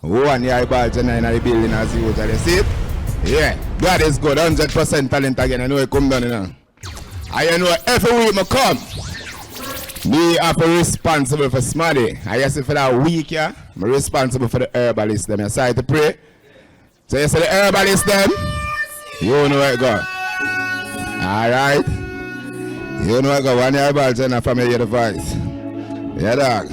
One year ball tonight in the building as usual. You see it? Yeah. God is good. 100% talent again. I know it come down, you know. I know every week I come. Me are responsible for Smarty. I guess for that week, yeah, I'm responsible for the herbalist them. You say to pray. So you say the herbalist them, you know where it go. Alright. You know where it go. One herbalist and a family hear the voice. Yeah, dog.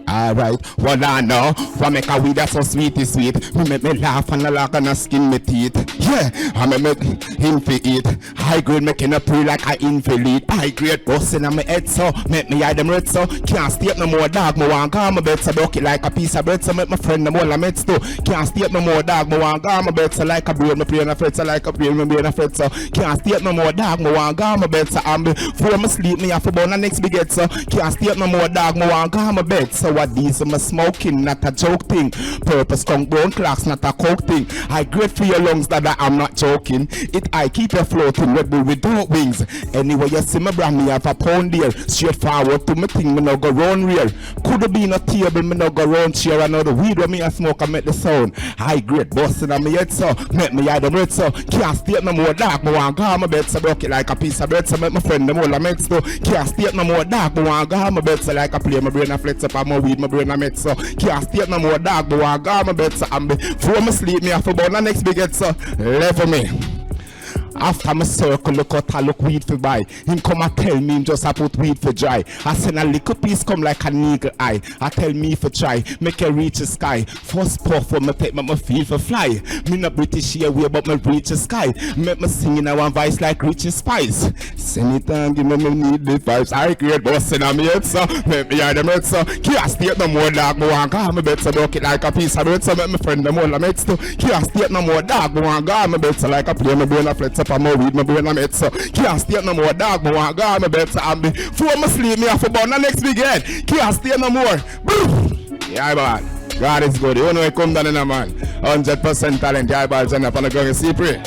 Alright, what I know, what make a weed that's so sweet. Me make me laugh and I laugh and I skin me teeth. Yeah, I make him fi eat. High grade making a pre like I invalid. High grade busting on my head so make me eye them red so can't stay up no more dog. Me want go my bed so broke it like a piece of bread so make my friend no more laments too. Can't stay up no more dog. Me want go my bed so like a brain. Me play on a fret so like a brain. Me brain a fret so can't stay up no more dog. Me want go my bed so I'm before me sleep me have to burn the next big head so can't stay up no more dog. Me want go my bed so what these I'm smoking, not a joke thing. Purpose skunk bone clocks, not a coke thing. I great for your lungs that I'm not joking. It I keep you floating, Red Bull without wings. Anyway, you see me brand me have a pound deal. Straight forward to me thing, me no go round real. Could have been a table, me no go round chair. I know the weed when me a smoke, I make the sound. High grade busting on me head so, make me eye them red so. Can't stay up no more dark, me want go on my bed so broke it like a piece of bread so make my friend them all I met so. Can't stay up no more dark, me want go on my bed so like a play my brain a flex up on my weed, my brain I met so can't stay up no more dog, but I got my bed so I'm before me sleep me have to burn the next big head so level me. After my circle, look out, I look weed for buy. Him come and tell me him just I put weed for dry. I send a little piece come like an eagle eye. I tell me for try, make it reach the sky. First puff when me take my feel for fly. Me not British here way but me reach the sky. Make me sing in a one voice like Richie Spice. Sing it and give me need the vibes. I create busting on me head so make me hear them head so can't stay up no more dog. Me want go my bed so broke it like a piece of bread so make my friend them all I met so can't stay up no more dog. Me want go my bed so like a play my brain a flex up on my weed, my brain I met so can't stay up no more dog. Me want go on my bed so I'm before me sleep me have to burn the next big head. Can't stay no more. Yeah, man. God is good. You know it come down in a man. 100% talent. Yeah, balls and up on the ground. You see, pray.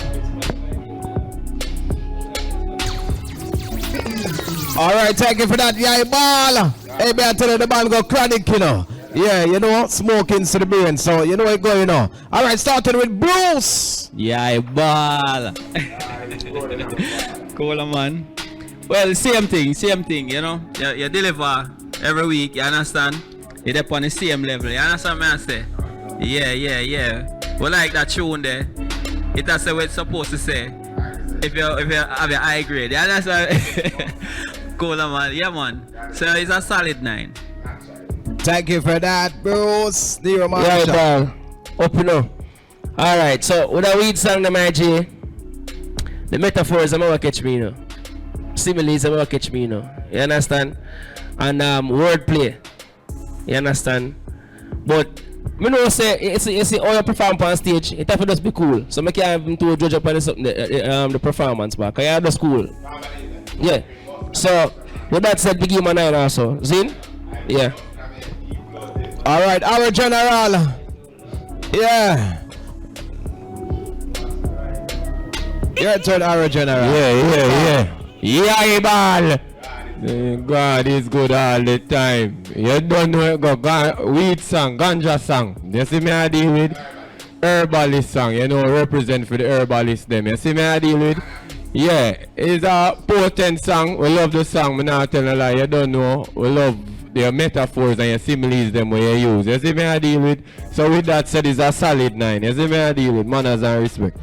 Alright, thank you for that, yeah, ball. Hey, man, I tell you the ball go chronic, you know. Yeah, you know, smoking to the brain, so you know where it go, you know. Alright, starting with Bruce. Yeah, ball. Cool, man. Well, same thing, you know. You deliver every week, you understand? You're up on the same level, you understand what I say? Yeah. We like that tune there. It has what it's supposed to say. If you have your high grade, you understand? Cool, man. Yeah, man. So it's a solid 9. Thank you for that, Bruce. Nero Yeah, ball. Up, you know. Alright, so with a weed song, the G, the metaphors, I'm going to catch me, you know. Similes, I'm going to catch me, you know. You understand? And wordplay. You understand? But, you know, say, you see how you perform on stage, it have to just be cool. So, I can't even to judge up on the performance back. Because you're just cool. Yeah. So, with that said, we give him a 9 also. Zin? Yeah. Alright, our general. Yeah. Your turn, our general. Yeah, ball. God is good all the time. You don't know it go weed song, ganja song. You see me I deal with herbalist song. You know, represent for the herbalist them. You see me I deal with. Yeah, it's a potent song. We love the song. Me not tell a lie. You don't know. We love the metaphors and your similes them where you use. You see me I deal with. So with that said, it's a solid 9. You see me I deal with manners and respect.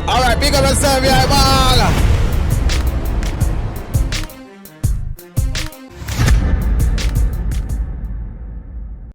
Alright, big up yourself, yeah, ball.